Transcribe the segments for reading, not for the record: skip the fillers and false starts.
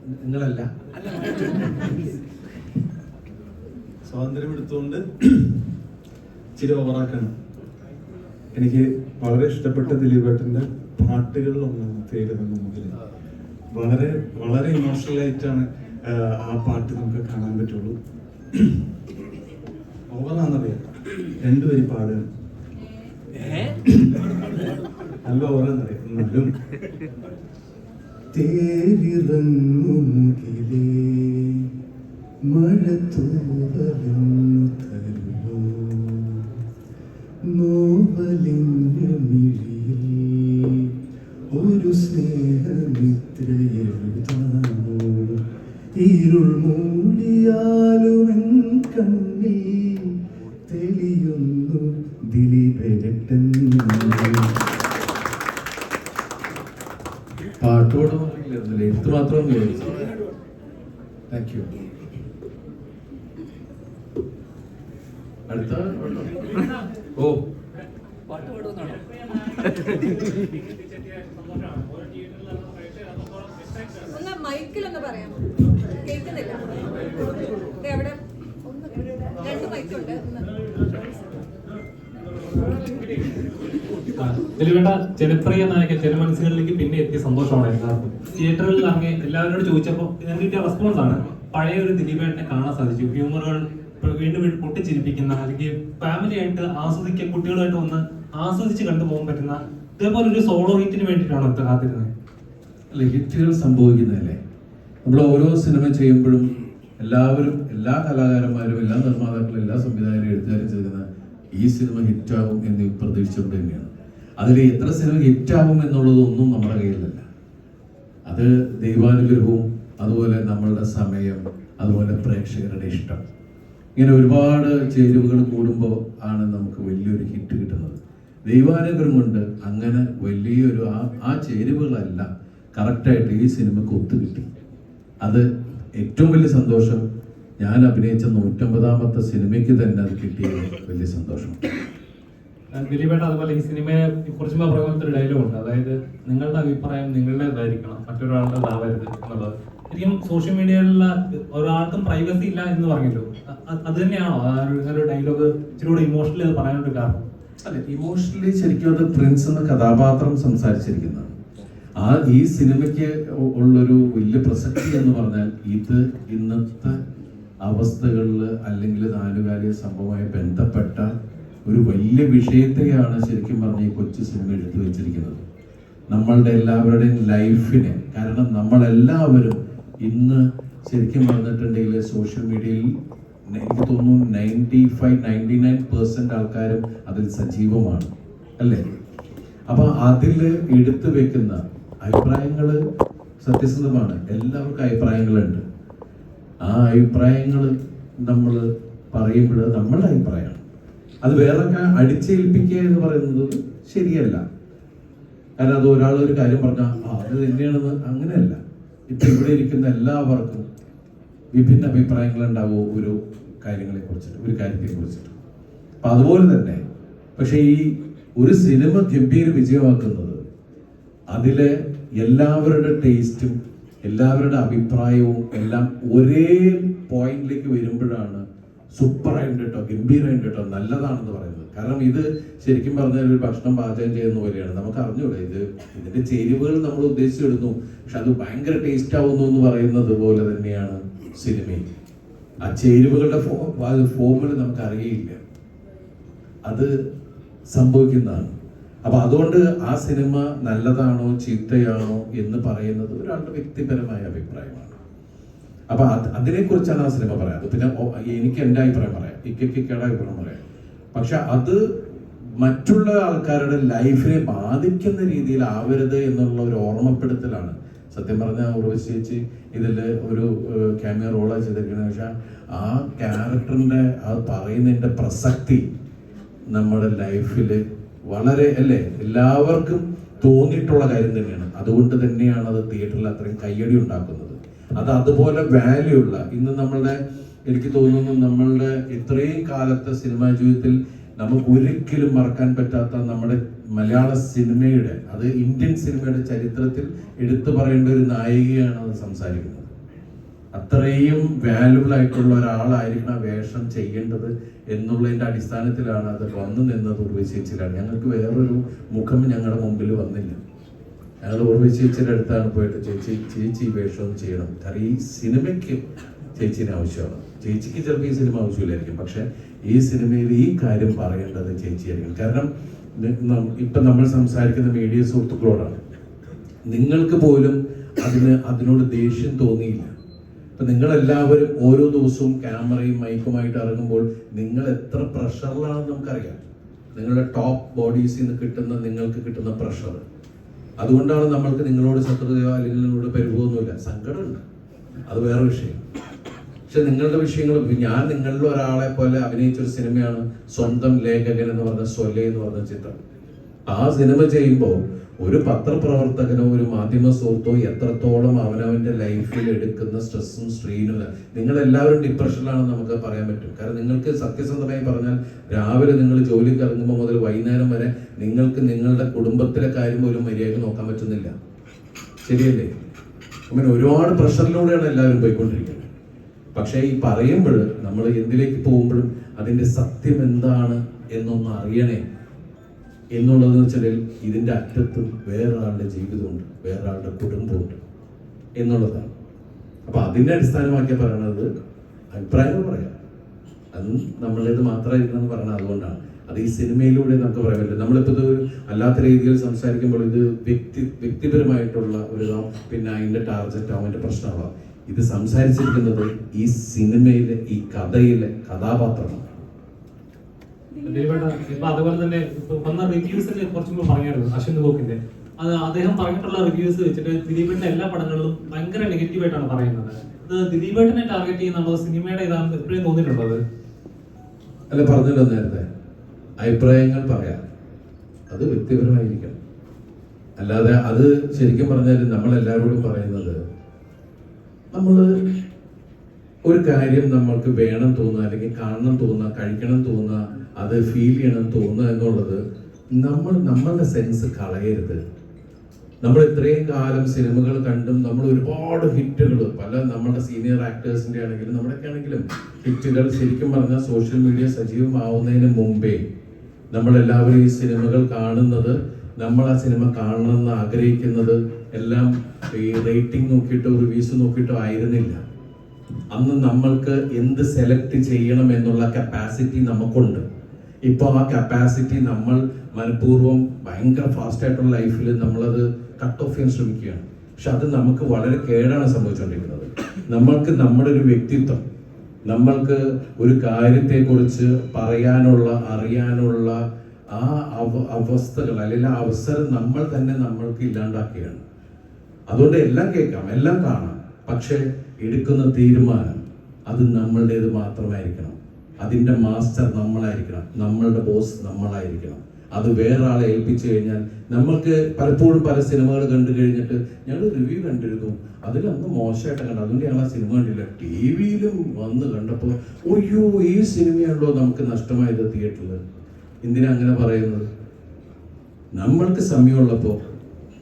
നിങ്ങളല്ല, സ്വാതന്ത്ര്യം എടുത്തുകൊണ്ട് ഇച്ചിരി ഓവറാക്കണം. എനിക്ക് വളരെ ഇഷ്ടപ്പെട്ട ദിലീപേട്ടൻ്റെ പാട്ടുകളിലൊന്നാണ് തേടുന്ന മുമ്പിൽ. വളരെ വളരെ ഇമോഷണൽ ആയിട്ടാണ് ആ പാട്ട് നമുക്ക് കാണാൻ പറ്റുള്ളൂ. ഓവറാന്നറിയാം, രണ്ടുപേരും പാടുക നല്ല ഓവറാന്നറിയാം. എന്നാലും തേരിറങ്ങുമുകിലേ മഴ തൂവലെന്നു തരുമോ, നോവലിഞ്ഞ മിഴിയിൽ ഒരു സ്നേഹമിത്ര എഴുതാമോ, ഇരുൾ മൂടിയാലും കണ്ണിൽ തെളിയുന്നു ദിലീപേട്ടൻ. പാട്ടോട് എഴുത്ത് മാത്രം വിചാരിച്ചു. Thank you. അടുത്ത ഓ മൈക്കിലൊന്ന് പറയാം, കേൾക്കുന്നില്ല. എവിടെ രണ്ട് മൈക്കുണ്ട്. ദിലീപേട്ട ജനപ്രിയ നായക ജനമനസ്സുകളിലേക്ക് പിന്നെ എത്തിയ സന്തോഷമാണ് എല്ലാവർക്കും. തിയേറ്ററിൽ ഇറങ്ങി എല്ലാവരോടും ചോദിച്ചപ്പോൾ ഞാൻ കിട്ടിയ റെസ്പോൺസ് ആണ് പഴയ ഒരു ദിലീപേട്ടനെ കാണാൻ സാധിച്ചു. ഹ്യൂമറുകൾ വീണ്ടും വീണ്ടും പൊട്ടിച്ചിരിപ്പിക്കുന്ന, അല്ലെങ്കിൽ ഫാമിലി ആയിട്ട് ആസ്വദിക്കുക, കുട്ടികളുമായിട്ട് വന്ന് ആസ്വദിച്ച് കണ്ടുപോകാൻ പറ്റുന്ന ഇതേപോലെ ഒരു സോളോ ഹിറ്റിന് വേണ്ടിയിട്ടാണ് കാത്തിരുന്നത്. അല്ല, ഹിറ്റുകൾ സംഭവിക്കുന്നതല്ലേ. നമ്മൾ ഓരോ സിനിമ ചെയ്യുമ്പോഴും എല്ലാവരും, എല്ലാ കലാകാരന്മാരും, എല്ലാ നിർമ്മാതാക്കളും, എല്ലാ സംവിധായകരും, എഴുത്തുകാരും ചെയ്യുന്ന ഈ സിനിമ ഹിറ്റാവും എന്ന് പ്രതീക്ഷിച്ചുകൊണ്ട് തന്നെയാണ്. അതിൽ എത്ര സിനിമ ഹിറ്റാവും എന്നുള്ളതൊന്നും നമ്മുടെ കയ്യിലല്ല. അത് ദൈവാനുഗ്രഹവും അതുപോലെ നമ്മളുടെ സമയം, അതുപോലെ പ്രേക്ഷകരുടെ ഇഷ്ടം, ഇങ്ങനെ ഒരുപാട് ചേരുവകൾ കൂടുമ്പോൾ ആണ് നമുക്ക് വലിയൊരു ഹിറ്റ് കിട്ടുന്നത്. ദൈവാനുഗ്രഹം കൊണ്ട് അങ്ങനെ വലിയൊരു ആ ചേരുവകളെല്ലാം കറക്റ്റായിട്ട് ഈ സിനിമക്ക് ഒത്തുകിട്ടി. അത് ഏറ്റവും വലിയ സന്തോഷം. ഞാൻ അഭിനയിച്ച 150ാമത്തെ സിനിമയ്ക്ക് തന്നെ അത് കിട്ടിയത് വലിയ സന്തോഷം. ദിലീപേട്ട അതുപോലെ ഈ സിനിമയെ കുറിച്ച് പറയുന്ന ഡയലോഗ് ഉണ്ട്, അതായത് നിങ്ങളുടെ അഭിപ്രായം നിങ്ങളുടേതായിരിക്കണം, മറ്റൊരാളുടെ ആവരുത് എന്നുള്ളത്. ശരിക്കും സോഷ്യൽ മീഡിയയിലുള്ള ഒരാൾക്കും പ്രൈവസി ഇല്ല എന്ന് പറഞ്ഞല്ലോ, അത് തന്നെയാണോ ഒരു ഡയലോഗ് ഇച്ചിരി കൂടെ ഇമോഷണലി പറയാനൊരു കാരണം? അല്ലെ, ഇമോഷണലി ശരിക്കും അത് പ്രിൻസ് എന്ന കഥാപാത്രം സംസാരിച്ചിരിക്കുന്നതാണ്. ഈ സിനിമയ്ക്ക് ഉള്ളൊരു വലിയ പ്രസക്തി എന്ന് പറഞ്ഞാൽ ഇത് ഇന്നത്തെ അവസ്ഥകളിൽ അല്ലെങ്കിൽ നാലുകാലിക സംഭവമായി ബന്ധപ്പെട്ട ഒരു വലിയ വിഷയത്തെയാണ് ശരിക്കും പറഞ്ഞ ഈ കൊച്ചു സിനിമ എടുത്തു വെച്ചിരിക്കുന്നത്. നമ്മളുടെ എല്ലാവരുടെയും ലൈഫിനെ, കാരണം നമ്മളെല്ലാവരും ഇന്ന് ശരിക്കും പറഞ്ഞിട്ടുണ്ടെങ്കിൽ സോഷ്യൽ മീഡിയയിൽ എനിക്ക് തോന്നുന്നു 99% ആൾക്കാരും അതിൽ സജീവമാണ്, അല്ലേ? അപ്പൊ അതിൽ എടുത്തു വെക്കുന്ന അഭിപ്രായങ്ങൾ സത്യസന്ധമാണ്. എല്ലാവർക്കും അഭിപ്രായങ്ങളുണ്ട്. ആ അഭിപ്രായങ്ങൾ നമ്മൾ പറയുമ്പോൾ നമ്മളുടെ അഭിപ്രായമാണ്. അത് വേറൊക്കെ അടിച്ചേൽപ്പിക്കുക എന്ന് പറയുന്നത് ശരിയല്ല. കാരണം അത് ഒരാളൊരു കാര്യം പറഞ്ഞാൽ അത് തന്നെയാണെന്ന് അങ്ങനെയല്ല. ഇപ്പം ഇവിടെ ഇരിക്കുന്ന എല്ലാവർക്കും വിഭിന്ന അഭിപ്രായങ്ങൾ ഉണ്ടാവും ഒരു കാര്യങ്ങളെ കുറിച്ചിട്ട്, ഒരു കാര്യത്തെ കുറിച്ചിട്ട്. അപ്പം അതുപോലെ തന്നെ പക്ഷെ ഈ ഒരു സിനിമ ഗംഭീര വിജയമാക്കുന്നത് അതിലെ എല്ലാവരുടെ ടേസ്റ്റും എല്ലാവരുടെ അഭിപ്രായവും എല്ലാം ഒരേ പോയിന്റിലേക്ക് വരുമ്പോഴാണ് സൂപ്പറായിട്ട് കേട്ടോ, ഗംഭീരമായിട്ട് കേട്ടോ, നല്ലതാണെന്ന് പറയുന്നത്. കാരണം ഇത് ശരിക്കും പറഞ്ഞാൽ ഒരു ഭക്ഷണം പാചകം ചെയ്യുന്ന പോലെയാണ്. നമുക്ക് അറിഞ്ഞൂടെ ഇതിന്റെ ചേരുവകൾ നമ്മൾ ഉദ്ദേശിച്ചിടുന്നു, പക്ഷെ അത് ഭയങ്കര ടേസ്റ്റ് ആവുന്നു എന്ന് പറയുന്നത് പോലെ തന്നെയാണ് സിനിമയിൽ. ആ ചേരുവകളുടെ ഫോമുകൾ നമുക്ക് അറിയില്ല, അത് സംഭവിക്കുന്നതാണ്. അപ്പൊ അതുകൊണ്ട് ആ സിനിമ നല്ലതാണോ ചീത്തയാണോ എന്ന് പറയുന്നത് ഒരാളുടെ വ്യക്തിപരമായ അഭിപ്രായമാണ്. അപ്പൊ അതിനെക്കുറിച്ചാണ് ആ സിനിമ പറയാറ്. പിന്നെ എനിക്ക് എൻ്റെ അഭിപ്രായം പറയാം, ഇക്കയുടെ അഭിപ്രായം പറയാം. പക്ഷെ അത് മറ്റുള്ള ആൾക്കാരുടെ ലൈഫിനെ ബാധിക്കുന്ന രീതിയിൽ ആവരുത് എന്നുള്ള ഒരു ഓർമ്മപ്പെടുത്തലാണ്. സത്യം പറഞ്ഞാൽ ഉർവശി ചേച്ചി ഇതിൽ ഒരു ക്യാമിയോ റോളാണ് ചെയ്തിരിക്കുന്നത്. പക്ഷെ ആ ക്യാരക്ടറിന്റെ അത് പറയുന്നതിന്റെ പ്രസക്തി നമ്മുടെ ലൈഫിൽ വളരെ, അല്ലേ, എല്ലാവർക്കും തോന്നിയിട്ടുള്ള കാര്യം തന്നെയാണ്. അതുകൊണ്ട് തന്നെയാണ് അത് തിയേറ്ററിൽ അത്രയും കയ്യടി ഉണ്ടാക്കുന്നത്. അത് അതുപോലെ വാല്യൂ ഉള്ള, ഇന്ന് നമ്മളുടെ, എനിക്ക് തോന്നുന്നു നമ്മളുടെ ഇത്രയും കാലത്തെ സിനിമാ ജീവിതത്തിൽ നമുക്ക് ഒരിക്കലും മറക്കാൻ പറ്റാത്ത നമ്മുടെ മലയാള സിനിമയുടെ, അത് ഇന്ത്യൻ സിനിമയുടെ ചരിത്രത്തിൽ എടുത്തു പറയേണ്ട ഒരു നായികയാണ് അത് സംസാരിക്കുന്നത്. അത്രയും വാല്യുബിൾ ആയിട്ടുള്ള ഒരാളായിരിക്കണം ആ വേഷം ചെയ്യേണ്ടത് എന്നുള്ളതിന്റെ അടിസ്ഥാനത്തിലാണ് അത് വന്നു നിന്നത് ഉർവശി ചേച്ചിയിലാണ്. ഞങ്ങൾക്ക് വേറൊരു മുഖം ഞങ്ങളുടെ മുമ്പിൽ വന്നില്ല. ഞങ്ങൾ ഉർവശി ചേച്ചിയുടെ അടുത്താണ് പോയിട്ട് ചേച്ചി ഈ വേഷം ചെയ്യണം, കാരണം ഈ സിനിമയ്ക്ക് ചേച്ചീനെ ആവശ്യമാണ്. ചേച്ചിക്ക് ചിലപ്പോൾ ഈ സിനിമ ആവശ്യമില്ലായിരിക്കും, പക്ഷെ ഈ സിനിമയിൽ ഈ കാര്യം പറയേണ്ടത് ചേച്ചിയായിരിക്കും. കാരണം ഇപ്പം നമ്മൾ സംസാരിക്കുന്ന മീഡിയ സുഹൃത്തുക്കളോടാണ്. നിങ്ങൾക്ക് പോലും അതിനോട് ദേഷ്യം തോന്നിയില്ല. ഇപ്പം നിങ്ങളെല്ലാവരും ഓരോ ദിവസവും ക്യാമറയും മൈക്കുമായിട്ട് ഇറങ്ങുമ്പോൾ നിങ്ങൾ എത്ര പ്രഷറിലാണെന്ന് നമുക്കറിയാം. നിങ്ങളുടെ ടോപ്പ് ബോഡീസിൽ നിന്ന് നിങ്ങൾക്ക് കിട്ടുന്ന പ്രഷർ. അതുകൊണ്ടാണ് നമ്മൾക്ക് നിങ്ങളോട് ശത്രുതയോ അല്ലെങ്കിൽ നിങ്ങളോട് പരിഭവമൊന്നുമില്ല. സങ്കടമുണ്ട്, അത് വേറെ വിഷയം. പക്ഷെ നിങ്ങളുടെ വിഷയങ്ങൾ, ഞാൻ നിങ്ങളിൽ ഒരാളെ പോലെ അഭിനയിച്ചൊരു സിനിമയാണ് സ്വന്തം ലേഖകൻ എന്ന് പറഞ്ഞ സ്വലേ എന്ന് പറഞ്ഞ ചിത്രം. ആ സിനിമ ചെയ്യുമ്പോൾ ഒരു പത്രപ്രവർത്തകനോ ഒരു മാധ്യമ സുഹൃത്തോ എത്രത്തോളം അവനവന്റെ ലൈഫിൽ എടുക്കുന്ന സ്ട്രെസ്സും സ്ട്രെയിനും, നിങ്ങളെല്ലാവരും ഡിപ്രഷനിലാണെന്ന് നമുക്ക് പറയാൻ പറ്റും. കാരണം നിങ്ങൾക്ക് സത്യസന്ധമായി പറഞ്ഞാൽ രാവിലെ നിങ്ങൾ ജോലിക്ക് ഇറങ്ങുമ്പോൾ മുതൽ വൈകുന്നേരം വരെ നിങ്ങൾക്ക് നിങ്ങളുടെ കുടുംബത്തിലെ കാര്യം പോലും മര്യാദയ്ക്ക് നോക്കാൻ പറ്റുന്നില്ല. ശരിയല്ലേ? അങ്ങനെ ഒരുപാട് പ്രഷറിലൂടെയാണ് എല്ലാവരും പോയിക്കൊണ്ടിരിക്കുന്നത്. പക്ഷേ ഈ പറയുമ്പോൾ നമ്മൾ എന്തിലേക്ക് പോകുമ്പോഴും അതിൻ്റെ സത്യം എന്താണ് എന്നൊന്ന് അറിയണേ എന്നുള്ളതെന്ന് വെച്ചാൽ ഇതിൻ്റെ അറ്റത്ത് വേറൊരാളുടെ ജീവിതമുണ്ട്, വേറൊരാളുടെ കുടുംബമുണ്ട് എന്നുള്ളതാണ്. അപ്പം അതിൻ്റെ അടിസ്ഥാനമാക്കി പറയണത് അഭിപ്രായങ്ങൾ പറയാം, അത് നമ്മളുടേത് മാത്രമായിരിക്കണം എന്ന് പറയണത്. അതുകൊണ്ടാണ് അത് ഈ സിനിമയിലൂടെ നമുക്ക് പറയാൻ പറ്റില്ല. നമ്മളിപ്പോൾ ഇത് അല്ലാത്ത രീതിയിൽ സംസാരിക്കുമ്പോൾ ഇത് വ്യക്തിപരമായിട്ടുള്ള ഒരു പിന്നെ അതിൻ്റെ ടാർഗറ്റ് ആവും, അതിൻ്റെ പ്രശ്നമാവാം. ഇത് സംസാരിച്ചിരിക്കുന്നത് ഈ സിനിമയിലെ ഈ കഥയിലെ കഥാപാത്രമാണ്. ഇപ്പൊ അതുപോലെ തന്നെ വന്ന റിവ്യൂസിൽ കുറച്ചും കൂടെ പറഞ്ഞായിരുന്നു അശ്വിൻ ഗോക്കിന്റെ. അത് അദ്ദേഹം പറഞ്ഞിട്ടുള്ള റിവ്യൂസ് വെച്ചിട്ട് ദിലീപേട്ടന്റെ എല്ലാ പടങ്ങളിലും ഭയങ്കര നെഗറ്റീവായിട്ടാണ് പറയുന്നത്. ഇത് ദിലീപേട്ടനെ ടാർഗറ്റ് ചെയ്യുന്നുണ്ടോ, സിനിമയുടെ ഇതാണ് എപ്പോഴും തോന്നിയിട്ടുണ്ടോ? അത് അല്ല, പറഞ്ഞല്ലോ നേരത്തെ, അഭിപ്രായങ്ങൾ പറയാം, അത് വ്യക്തിപരമായിരിക്കണം. അല്ലാതെ അത് ശരിക്കും പറഞ്ഞാൽ നമ്മളെല്ലാവരോടും പറയുന്നത്, നമ്മൾ ഒരു കാര്യം നമ്മൾക്ക് വേണം തോന്നുക, അല്ലെങ്കിൽ കാണണം തോന്നുക, കഴിക്കണം തോന്നുക, അത് ഫീൽ ചെയ്യണം തോന്നുക എന്നുള്ളത് നമ്മളുടെ സെൻസ് കളയരുത്. നമ്മൾ ഇത്രയും കാലം സിനിമകൾ കണ്ടും നമ്മൾ ഒരുപാട് ഹിറ്റുകൾ നമ്മുടെ സീനിയർ ആക്ടേഴ്സിന്റെ ആണെങ്കിലും നമ്മുടെയൊക്കെ ആണെങ്കിലും ഹിറ്റുകൾ ശരിക്കും പറഞ്ഞാൽ സോഷ്യൽ മീഡിയ സജീവമാവുന്നതിന് മുമ്പേ നമ്മളെല്ലാവരും ഈ സിനിമകൾ കാണുന്നത്, നമ്മൾ ആ സിനിമ കാണണമെന്ന് ആഗ്രഹിക്കുന്നത് എല്ലാം ഈ റേറ്റിംഗ് നോക്കിയിട്ടോ റിവ്യൂസ് നോക്കിയിട്ടോ ആയിരുന്നില്ല. അന്ന് നമ്മൾക്ക് എന്ത് സെലക്ട് ചെയ്യണം എന്നുള്ള കപ്പാസിറ്റി നമുക്കുണ്ട്. ഇപ്പോൾ ആ കപ്പാസിറ്റി നമ്മൾ മനഃപൂർവ്വം ഭയങ്കര ഫാസ്റ്റ് ആയിട്ടുള്ള ലൈഫിൽ നമ്മളത് കട്ട് ഓഫ് ചെയ്യാൻ ശ്രമിക്കുകയാണ്. പക്ഷെ അത് നമുക്ക് വളരെ കേടാണ് സംഭവിച്ചുകൊണ്ടിരിക്കുന്നത്. നമ്മൾക്ക് നമ്മുടെ ഒരു വ്യക്തിത്വം, നമ്മൾക്ക് ഒരു കാര്യത്തെക്കുറിച്ച് പറയാനുള്ള അറിയാനുള്ള ആ അവസ്ഥകൾ അല്ലെങ്കിൽ ആ അവസരം നമ്മൾ തന്നെ നമ്മൾക്ക് ഇല്ലാണ്ടാക്കുകയാണ്. അതുകൊണ്ട് എല്ലാം കേൾക്കാം, എല്ലാം കാണാം, പക്ഷെ എടുക്കുന്ന തീരുമാനം അത് നമ്മളുടേത് മാത്രമായിരിക്കണം. അതിൻ്റെ മാസ്റ്റർ നമ്മളായിരിക്കണം, നമ്മളുടെ ബോസ് നമ്മളായിരിക്കണം. അത് വേറൊരാളെ ഏൽപ്പിച്ചു കഴിഞ്ഞാൽ, നമ്മൾക്ക് പലപ്പോഴും പല സിനിമകൾ കണ്ടു കഴിഞ്ഞിട്ട് ഞങ്ങൾ റിവ്യൂ കണ്ടിരുന്നു, അതിലൊന്നും മോശമായിട്ട് കണ്ടു, അതുകൊണ്ട് ഞങ്ങൾ ആ സിനിമ കണ്ടില്ല, ടി വിയിലും വന്ന് കണ്ടപ്പോൾ ഒയ്യോ ഈ സിനിമയാണല്ലോ നമുക്ക് നഷ്ടമായത് തിയേറ്ററിൽ. എന്തിനാ അങ്ങനെ പറയുന്നത്? നമ്മൾക്ക് സമയമുള്ളപ്പോൾ,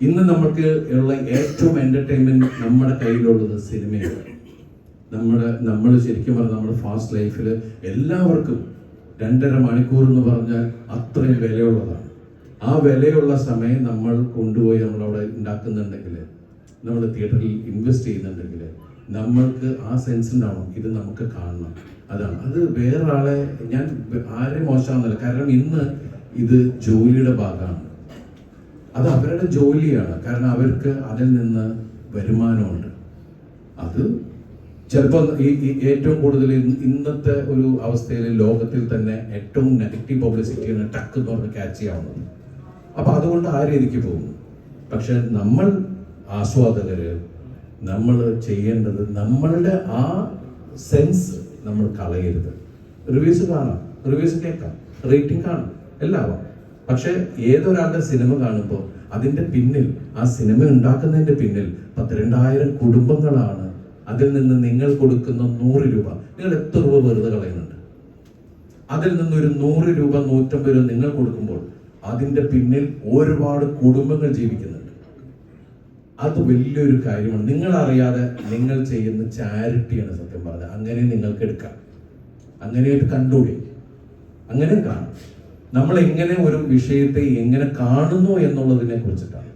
ഇന്ന് നമുക്ക് ഉള്ള ഏറ്റവും എന്റർടൈൻമെന്റ് നമ്മുടെ കയ്യിലുള്ളത് സിനിമയാണ്. നമ്മൾ ശരിക്കും പറഞ്ഞാൽ നമ്മുടെ ഫാസ്റ്റ് ലൈഫിൽ എല്ലാവർക്കും 2.5 മണിക്കൂർ എന്ന് പറഞ്ഞാൽ അത്രയും വിലയുള്ളതാണ്. ആ വിലയുള്ള സമയം നമ്മൾ കൊണ്ടുപോയി നമ്മളവിടെ ഉണ്ടാക്കുന്നുണ്ടെങ്കിൽ, നമ്മൾ തിയേറ്ററിൽ ഇൻവെസ്റ്റ് ചെയ്യുന്നുണ്ടെങ്കിൽ നമ്മൾക്ക് ആ സെൻസ് ഉണ്ടാവണം, ഇത് നമുക്ക് കാണണം. അതാണ് അത്. വേറൊരാളെ ഞാൻ ആരെയും മോശമാകുന്നില്ല, കാരണം ഇന്ന് ഇത് ജോലിയുടെ ഭാഗമാണ്, അത് അവരുടെ ജോലിയാണ്. കാരണം അവർക്ക് അതിൽ നിന്ന് വരുമാനമുണ്ട്. അത് ചിലപ്പോൾ ഈ ഏറ്റവും കൂടുതൽ ഇന്നത്തെ ഒരു അവസ്ഥയിൽ ലോകത്തിൽ തന്നെ ഏറ്റവും നെഗറ്റീവ് പബ്ലിസിറ്റിയാണ് ടക്ക് എന്ന് പറഞ്ഞ് ക്യാച്ച് ചെയ്യാവുന്നത്. അപ്പം അതുകൊണ്ട് ആ രീതിക്ക് പോകുന്നു. പക്ഷെ നമ്മൾ ആസ്വാദകര് നമ്മൾ ചെയ്യേണ്ടത് നമ്മളുടെ ആ സെൻസ് നമ്മൾ കളയരുത്. റിവ്യൂസ് കാണാം, റിവ്യൂസ് കേൾക്കാം, റേറ്റിംഗ് കാണാം, എല്ലാവരും. പക്ഷെ ഏതൊരാളുടെ സിനിമ കാണുമ്പോൾ അതിൻ്റെ പിന്നിൽ, ആ സിനിമ ഉണ്ടാക്കുന്നതിൻ്റെ പിന്നിൽ 12,000 കുടുംബങ്ങളാണ്. അതിൽ നിന്ന് നിങ്ങൾ കൊടുക്കുന്ന 100 രൂപ, നിങ്ങൾ എത്ര രൂപ വെറുതെ കളയുന്നുണ്ട്? അതിൽ നിന്നൊരു 100 രൂപ 150 രൂപ നിങ്ങൾ കൊടുക്കുമ്പോൾ അതിൻ്റെ പിന്നിൽ ഒരുപാട് കുടുംബങ്ങൾ ജീവിക്കുന്നുണ്ട്. അത് വലിയൊരു കാര്യമാണ്. നിങ്ങൾ അറിയാതെ നിങ്ങൾ ചെയ്യുന്ന ചാരിറ്റിയാണ് സത്യം പറഞ്ഞത്. അങ്ങനെ നിങ്ങൾക്ക് എടുക്കാം, അങ്ങനെയായിട്ട് കണ്ടുകൂടി, അങ്ങനെ കാണാം. നമ്മൾ എങ്ങനെ ഒരു വിഷയത്തെ എങ്ങനെ കാണുന്നു എന്നുള്ളതിനെ കുറിച്ചിട്ടാണ്.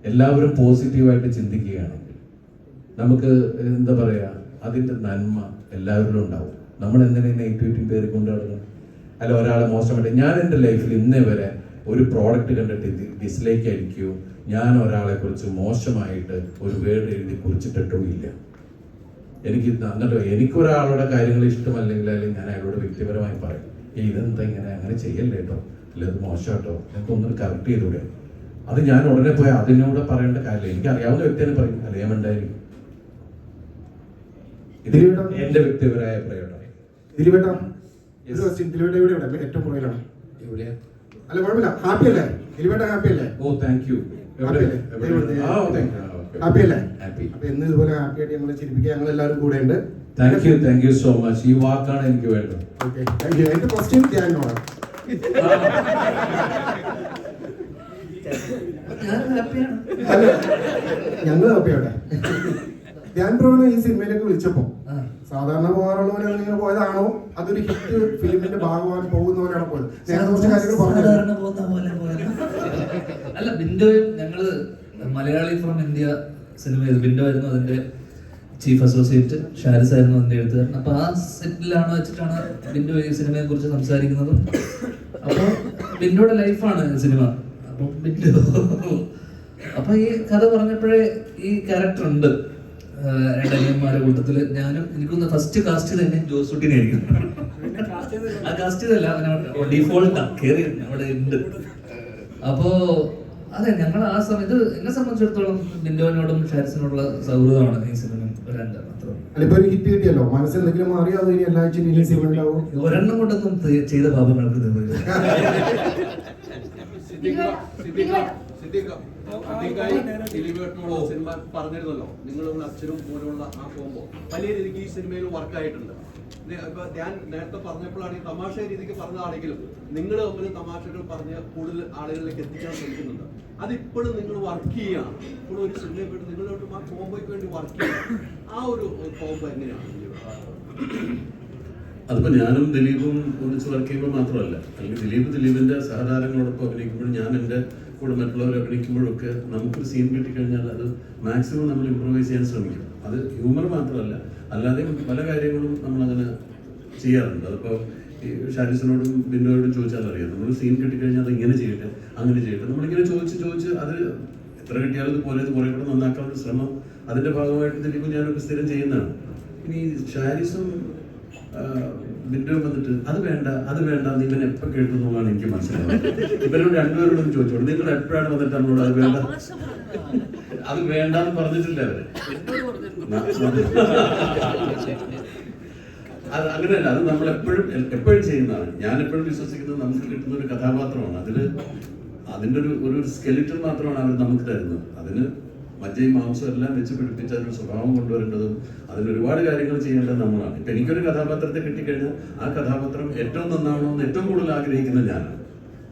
എല്ലാവരും പോസിറ്റീവായിട്ട് ചിന്തിക്കുകയാണെങ്കിൽ നമുക്ക് എന്താ പറയുക, അതിൻ്റെ നന്മ എല്ലാവരിലും ഉണ്ടാവും. നമ്മൾ എന്തിനാ നെഗറ്റിവിറ്റി കയറി കൊണ്ട് നടക്കണം? അല്ല ഒരാളെ മോശമായിട്ട്, ഞാൻ എൻ്റെ ലൈഫിൽ ഇന്നേ വരെ ഒരു പ്രോഡക്റ്റ് കണ്ടിട്ട് ഡിസ്ലൈക്ക് ആയിരിക്കുമോ, ഞാൻ ഒരാളെ കുറിച്ച് മോശമായിട്ട് ഒരു വേർഡ് എഴുതി കുറിച്ചിട്ടിട്ടും ഇല്ല. എന്നിട്ട് എനിക്കൊരാളുടെ കാര്യങ്ങൾ ഇഷ്ടമല്ലെങ്കിൽ ഞാൻ അയാളോട് വ്യക്തിപരമായി പറയും, ഇതെന്താ ഇങ്ങനെ, അങ്ങനെ ചെയ്യല്ലേ കേട്ടോ, അല്ല അത് മോശം കേട്ടോ, എനിക്ക് ഒന്നും കറക്റ്റ് ചെയ്തൂടെ. അത് ഞാൻ ഉടനെ പോയി അതിനോട് പറയേണ്ട കാര്യമില്ല. എനിക്ക് അറിയാവുന്ന വ്യക്തിയെ പറയും, അറിയാമുണ്ടായിരിക്കും. ഇത് എന്റെ വ്യക്തിപരമായ പ്രയോജനം. ഏറ്റവും പുറകിലാണ്. അല്ല കുഴപ്പമില്ല, ഹാപ്പി അല്ലേ ദിലീപേട്ട? ഹാപ്പി അല്ലേ? ഓ താങ്ക് യു. ഹാപ്പി അല്ലേ? അപ്പൊ എന്ന് ഇതുപോലെ ഹാപ്പി ആയിട്ട് ഞങ്ങളെ ചിരിപ്പിക്കുക, ഞങ്ങൾ എല്ലാവരും കൂടെ ഉണ്ട്. Thank you so much. ഈ വാക്കാണ് എനിക്ക് വേണ്ടത്. Okay, thank you. എന്റെ ക്വസ്റ്റ്യൻ ധ്യാനോടാണ്. ഞങ്ങൾ ഹാപ്പിയാട്ടെ. ധ്യാൻ ബ്രോനെ ഈ സിനിമയിലേക്ക് വിളിച്ചപ്പോ സാധാരണ പോകാറുള്ളവരെ ഇങ്ങനെ പോയതാണോ, അതൊരു ഹിറ്റ് ഫിലിമിന്റെ ഭാഗമാകാൻ പോകുന്നവരാണ് പോയത്? കുറച്ച് കാര്യങ്ങൾ പറഞ്ഞു. അല്ല, ബിൻഡോയും ഞങ്ങള് മലയാളി ഫ്രം ഇന്ത്യ സിനിമ ചെയ്തു. ബിൻഡോ ആയിരുന്നു അതിന്റെ ചീഫ് അസോസിയേറ്റ്, ഷാരിസ് ആയിരുന്നു അതിന്റെ എഴുത്തുകാരൻ. അപ്പൊ ആ സെറ്റിലാണ് വെച്ചിട്ടാണ് ബിൻഡോ ഈ സിനിമയെ കുറിച്ച് സംസാരിക്കുന്നതും. അപ്പൊ ബിൻഡോയുടെ ലൈഫാണ് സിനിമ. അപ്പൊ ബിൻഡോ അപ്പൊ ഈ കഥ പറഞ്ഞപ്പോഴേ ഈ ക്യാരക്ടർ ഉണ്ട് രണ്ടനിയന്മാരുടെ കൂട്ടത്തില്. ഞാനും എനിക്കൊന്ന് ഫസ്റ്റ് കാസ്റ്റ് ചെയ്ത് തന്നെ ജോസൂട്ടിനെ ആയിരിക്കും. ആ കാസ്റ്റ് ചെയ്തല്ല, ഡിഫോൾട്ടാ കയറി അവിടെ ഉണ്ട്. അപ്പോ അതെ, ഞങ്ങൾ ആ സമയത്ത് എന്നെ സംബന്ധിച്ചിടത്തോളം ബിൻഡോനോടും ഷാരിസിനോടുള്ള സൗഹൃദമാണ് ഈ സിനിമ. ഒരു ഹിറ്റ് കിട്ടിയല്ലോ, മനസ്സിൽ എന്തെങ്കിലും മാറിയോ? അത് ഇനി എല്ലാ ആഴ്ചയും ഒരെണ്ണം കൊണ്ടൊന്നും ചെയ്ത പാപങ്ങൾക്ക് സിനിമ പറഞ്ഞിരുന്നല്ലോ, നിങ്ങളും അച്ഛനും പോലുള്ള ആ കോമ്പോ വലിയ രീതിക്ക് ഈ സിനിമയിൽ വർക്കായിട്ടുണ്ട്. ഞാൻ നേരത്തെ പറഞ്ഞപ്പോഴാണ് ഈ തമാശ രീതിക്ക് പറഞ്ഞതാണെങ്കിലും നിങ്ങൾ തമ്മിൽ തമാശകൾ പറഞ്ഞ് കൂടുതൽ ആളുകളിലേക്ക് എത്തിക്കാൻ ശ്രമിക്കുന്നുണ്ട്. അതിപ്പോഴും നിങ്ങൾ വർക്ക് ചെയ്യുകയാണ്. ഇപ്പോഴും ഒരു സിനിമയെ വേണ്ടി നിങ്ങളോട്ടും ആ കോമ്പോയ്ക്ക് വേണ്ടി വർക്ക് ചെയ്യുക. ആ ഒരു കോമ്പോ എങ്ങനെയാണ്? അതിപ്പോൾ ഞാനും ദിലീപും ഒന്നിച്ച് വർക്ക് ചെയ്യുമ്പോൾ മാത്രമല്ല, അല്ലെങ്കിൽ ദിലീപിൻ്റെ സഹതാരങ്ങളോടൊപ്പം അഭിനയിക്കുമ്പോഴും ഞാൻ എൻ്റെ കൂടെ മറ്റുള്ളവർ അഭിനയിക്കുമ്പോഴൊക്കെ നമുക്കൊരു സീൻ കിട്ടിക്കഴിഞ്ഞാൽ അത് മാക്സിമം നമ്മൾ ഇമ്പ്രൂവൈസ് ചെയ്യാൻ ശ്രമിക്കും. അത് ഹ്യൂമർ മാത്രമല്ല, അല്ലാതെ പല കാര്യങ്ങളും നമ്മളങ്ങനെ ചെയ്യാറുണ്ട്. അതിപ്പോൾ ഈ ഷാരിസിനോടും ബിൻഡോയോടും ചോദിച്ചാൽ അറിയാം, നമ്മൾ സീൻ കിട്ടിക്കഴിഞ്ഞാൽ അത് ഇങ്ങനെ ചെയ്യട്ടെ, അങ്ങനെ ചെയ്യട്ടെ, നമ്മളിങ്ങനെ ചോദിച്ച് അത് എത്ര കിട്ടിയാലും ഇത് പോലെ കുറേ കൂടെ നന്നാക്കാനുള്ള ശ്രമം അതിൻ്റെ ഭാഗമായിട്ട് ദിലീപും ഞാനൊക്കെ സ്ഥിരം ചെയ്യുന്നതാണ്. ഇനി ഷാരിസും ബിൻഡോയും വന്നിട്ട് അത് വേണ്ട ഇവൻ എപ്പോൾ കേട്ടു എന്നുള്ളതാണ് എനിക്ക് മനസ്സിലാവുന്നത്. ഇവരോട് രണ്ടുപേരോടും ചോദിച്ചോളൂ, നിങ്ങൾ എപ്പോഴാണ് വന്നിട്ട് നമ്മളോട് അത് വേണ്ടെന്ന് പറഞ്ഞിട്ടില്ല അവര്. അത് അങ്ങനെയല്ല, അത് നമ്മൾ എപ്പോഴും ചെയ്യുന്നതാണ്. ഞാൻ എപ്പോഴും വിശ്വസിക്കുന്നത് നമുക്ക് കിട്ടുന്ന ഒരു കഥാപാത്രമാണ്. അതിൻ്റെ ഒരു സ്കെലിറ്റൺ മാത്രമാണ് അവർ നമുക്ക് തരുന്നത്. അതിന് മജ്ജയും മാംസവും എല്ലാം വെച്ച് പിടിപ്പിച്ച് അതിനൊരു സ്വഭാവം കൊണ്ടുവരേണ്ടതും അതിന് ഒരുപാട് കാര്യങ്ങൾ ചെയ്യേണ്ടത് നമ്മളാണ്. ഇപ്പം എനിക്കൊരു കഥാപാത്രത്തെ കിട്ടിക്കഴിഞ്ഞാൽ ആ കഥാപാത്രം ഏറ്റവും നന്നാവണമെന്ന് ഏറ്റവും കൂടുതൽ ആഗ്രഹിക്കുന്നത് ഞാനാണ്.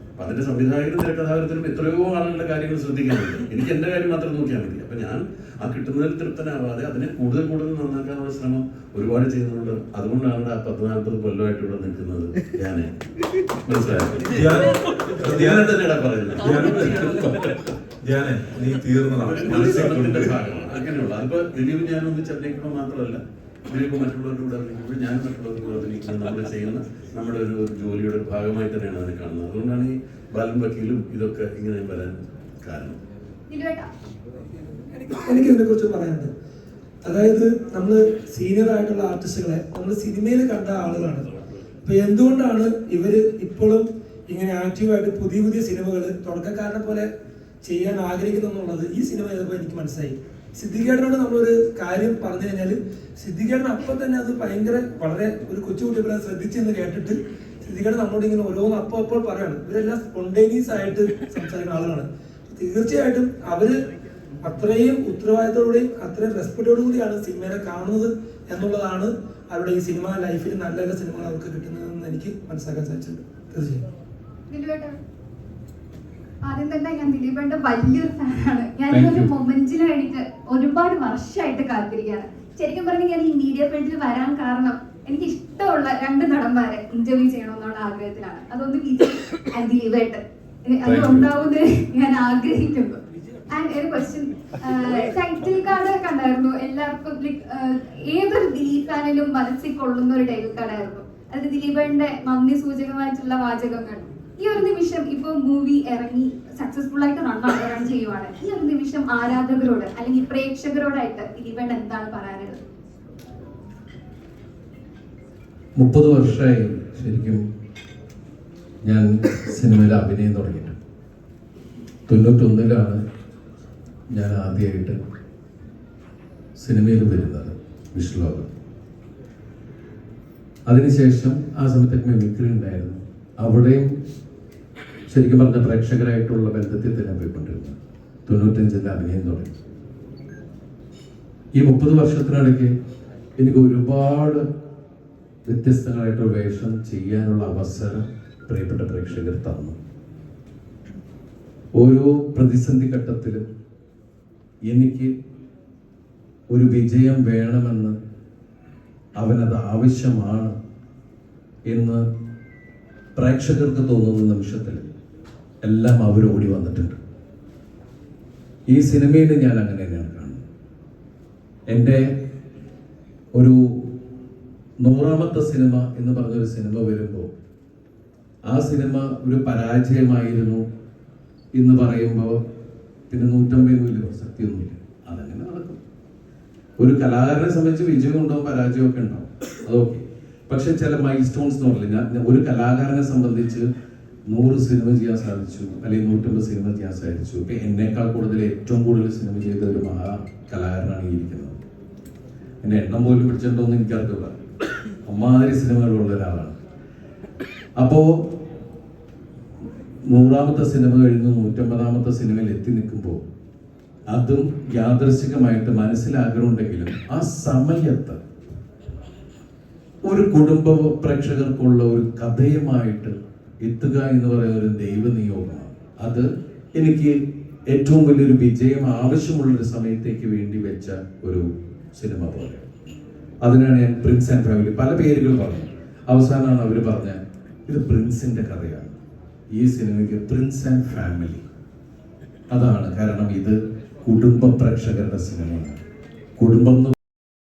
അപ്പം അതിൻ്റെ സംവിധായകരും തിരക്കഥാകൃത്തിനും എത്രയോ ആളുകളുടെ കാര്യങ്ങൾ ശ്രദ്ധിക്കാനുണ്ട്. എനിക്ക് എൻ്റെ കാര്യം മാത്രം നോക്കിയാൽ മതി. അപ്പം ഞാൻ ആ കിട്ടുന്നതിൽ തൃപ്തനാവാതെ അതിനെ കൂടുതൽ നന്നാക്കാനുള്ള ശ്രമം ഒരുപാട് ചെയ്യുന്നുണ്ട്. അതുകൊണ്ടാണ് ആ 40-40 കൊല്ലമായിട്ട് ഇവിടെ നിൽക്കുന്നത്. ഞാൻ തന്നെയാണ് പറയുന്നത്. നീ തീർന്നതാണ് അങ്ങനെയുള്ള അതിപ്പോ ദിലീപ് ഞാൻ ഒന്നിച്ച് അഭിനയിക്കുമ്പോൾ മാത്രമല്ല, ദിലീപ് മറ്റുള്ളവരുടെ കൂടെ അഭിനയിക്കുമ്പോൾ ഞാൻ മറ്റുള്ളവരുടെ കൂടെ അഭിനയിക്കുന്നത് നമ്മൾ ചെയ്യുന്ന നമ്മുടെ ഒരു ജോലിയുടെ ഒരു ഭാഗമായി തന്നെയാണ് അതിനെ കാണുന്നത്. അതുകൊണ്ടാണ് ഈ ബാലൻ വക്കീലും ഇതൊക്കെ ഇങ്ങനെ വരാൻ കാരണം. എനിക്കിതിനെ കുറിച്ച് പറയാനുണ്ട്. അതായത് നമ്മൾ സീനിയർ ആയിട്ടുള്ള ആർട്ടിസ്റ്റുകളെ നമ്മൾ സിനിമയിൽ കണ്ട ആളുകളാണ്. അപ്പൊ എന്തുകൊണ്ടാണ് ഇവര് ഇപ്പോഴും ഇങ്ങനെ ആക്റ്റീവായിട്ട് പുതിയ സിനിമകൾ തുടക്കക്കാരനെ പോലെ ചെയ്യാൻ ആഗ്രഹിക്കുന്നു എന്നുള്ളത് ഈ സിനിമ ചെയ്തപ്പോൾ എനിക്ക് മനസ്സിലായി. സിദ്ദിഖേട്ടനോട് നമ്മളൊരു കാര്യം പറഞ്ഞു കഴിഞ്ഞാൽ സിദ്ദിഖേട്ടൻ അപ്പം തന്നെ അത് വളരെ ഒരു കൊച്ചുകുട്ടികളെ ശ്രദ്ധിച്ചെന്ന് കേട്ടിട്ട് സിദ്ദിഖേട്ടൻ നമ്മളോട് ഇങ്ങനെ ഓരോന്ന് അപ്പോൾ പറയാണ്. ഇവരെല്ലാം സ്പോണ്ടേനിയസ് ആയിട്ട് സംസാരിക്കുന്ന ആളുകളാണ്. തീർച്ചയായിട്ടും അവര് അത്രയും ഉത്തരവാദിത്തോടുകൂടിയും അത്രയും റെസ്പെക്റ്റോടു കൂടിയാണ് സിനിമയെ കാണുന്നത് എന്നുള്ളതാണ് അവരുടെ ഈ സിനിമ ലൈഫിൽ നല്ല നല്ല സിനിമകൾ അവർക്ക് കിട്ടുന്നതെന്ന് എനിക്ക് മനസ്സിലാക്കാൻ സാധിച്ചിട്ടുണ്ട്. തീർച്ചയായും ആദ്യം തന്നെ ഞാൻ ദിലീപേട്ടൻ്റെ വലിയൊരു ഫാനാണ്. ഞാൻ Thank ഒരു you. മൊമെന്റിന് വേണ്ടിയിട്ട് ഒരുപാട് വർഷമായിട്ട് കാത്തിരിക്കുകയാണ്. ശരിക്കും പറഞ്ഞാൽ ഞാൻ ഈ മീഡിയ ഫീൽഡിൽ വരാൻ കാരണം എനിക്ക് ഇഷ്ടമുള്ള 2 നടന്മാരെ ഇന്റർവ്യൂ ചെയ്യണമെന്നുള്ള ആഗ്രഹത്തിലാണ്. അതൊന്ന് വിജയ് ആൻഡ് ദിലീപേട്ടൻ. അത് ഉണ്ടാവുന്നത് ഞാൻ ആഗ്രഹിക്കുന്നു. ആൻഡ് ഒരു ക്വസ്റ്റ്യൻ, ടൈറ്റിൽ കാർഡ് കണ്ടായിരുന്നു എല്ലാവർക്കും. ഏതൊരു ദിലീപ് ഫാനിലും മനസ്സിൽ കൊള്ളുന്ന ഒരു ടൈറ്റിൽ കാർഡായിരുന്നു. അത് ദിലീപേട്ടന്റെ നന്ദി സൂചകമായിട്ടുള്ള വാചകങ്ങൾ. ഈ ഒരു നിമിഷം ഇപ്പൊ മൂവി ഇറങ്ങി സക്സസ്ഫുൾ ആയിട്ട് റൺ ചെയ്യുവാണ്. ഈ ഒരു നിമിഷം ആരാധകരോട് അല്ലെങ്കിൽ പ്രേക്ഷകരോടായിട്ട് ദിലീപേട്ടൻ എന്താണ് പറയാനുള്ളത്? 30 വർഷമായി ശരിക്കും ഞാൻ സിനിമയിൽ അഭിനയം തുടങ്ങിയിട്ട്. 91-ലാണ് ഞാൻ ആദ്യമായിട്ട് സിനിമയിൽ വരുന്നത്, വിഷ്ണുലോകം. അതിനുശേഷം ആ സമയത്തൊക്കെ മിമിക്രി ഉണ്ടായിരുന്നു. അവിടെയും ശരിക്കും പറഞ്ഞ പ്രേക്ഷകരായിട്ടുള്ള ബന്ധത്തിൽ തന്നെ പോയിക്കൊണ്ടിരുന്നു. 95-ൽ അഭിനയം തുടങ്ങി. ഈ 30 വർഷത്തിനിടയ്ക്ക് എനിക്ക് ഒരുപാട് വ്യത്യസ്തങ്ങളായിട്ടുള്ള വേഷം ചെയ്യാനുള്ള അവസരം പ്രിയപ്പെട്ട പ്രേക്ഷകർ തന്നു. ഓരോ പ്രതിസന്ധി ഘട്ടത്തിലും എനിക്ക് ഒരു വിജയം വേണമെന്ന്, അവനത് ആവശ്യമാണ് എന്ന് പ്രേക്ഷകർക്ക് തോന്നുന്ന നിമിഷത്തിൽ എല്ലാം അവർ ഓടി വന്നിട്ടുണ്ട്. ഈ സിനിമയിൽ ഞാൻ അങ്ങനെ തന്നെയാണ് കാണുന്നത്. എൻ്റെ ഒരു 100ാമത്തെ സിനിമ എന്ന് പറഞ്ഞൊരു സിനിമ വരുമ്പോൾ ആ സിനിമ ഒരു പരാജയമായിരുന്നു എന്ന് പറയുമ്പോൾ പിന്നെ 150 വലിയ പ്രസക്തിയൊന്നുമില്ല. അതങ്ങനെ നടക്കും. ഒരു കലാകാരനെ സംബന്ധിച്ച് വിജയം ഉണ്ടാവും, പരാജയമൊക്കെ ഉണ്ടാവും, അതൊക്കെ. പക്ഷെ ചില മൈൽ സ്റ്റോൺസ് എന്ന് പറഞ്ഞില്ല, ഞാൻ ഒരു കലാകാരനെ സംബന്ധിച്ച് 100 സിനിമ ചെയ്യാൻ സാധിച്ചു, അല്ലെങ്കിൽ 150 സിനിമ ചെയ്യാൻ സാധിച്ചു. ഇപ്പൊ എന്നേക്കാൾ കൂടുതൽ ഏറ്റവും കൂടുതൽ സിനിമ ചെയ്ത ഒരു മഹാ കലാകാരനാണ് ഈ ഇരിക്കുന്നത്. എന്നെ എണ്ണം പോലും പിടിച്ചിട്ടുണ്ടോന്ന് എനിക്കറിയില്ല. അമ്മാതിരി സിനിമകളുള്ള ഒരാളാണ്. അപ്പോ 100ാമത്തെ സിനിമ കഴിഞ്ഞ് 150ാമത്തെ സിനിമയിൽ എത്തി നിൽക്കുമ്പോൾ അതും യാദൃശികമായിട്ട് മനസ്സിലാഗ്രഹമുണ്ടെങ്കിലും ആ സമയത്ത് ഒരു കുടുംബ പ്രേക്ഷകർക്കുള്ള ഒരു കഥയുമായിട്ട് എത്തുക എന്ന് പറയുന്ന ഒരു ദൈവനിയോഗമാണ്. അത് എനിക്ക് ഏറ്റവും വലിയൊരു വിജയം ആവശ്യമുള്ളൊരു സമയത്തേക്ക് വേണ്ടി വെച്ച ഒരു സിനിമ പോലെ. അതിനാണ് ഞാൻ പ്രിൻസ് ആൻഡ് ഫാമിലി പല പേരുകൾ പറഞ്ഞു. അവസാനമാണ് അവർ പറഞ്ഞ ഇത് പ്രിൻസിന്റെ കഥയാണ്. ഈ സിനിമയ്ക്ക് പ്രിൻസ് ആൻഡ് ഫാമിലി അതാണ് കാരണം. ഇത് കുടുംബ പ്രേക്ഷകരുടെ സിനിമയാണ്. കുടുംബം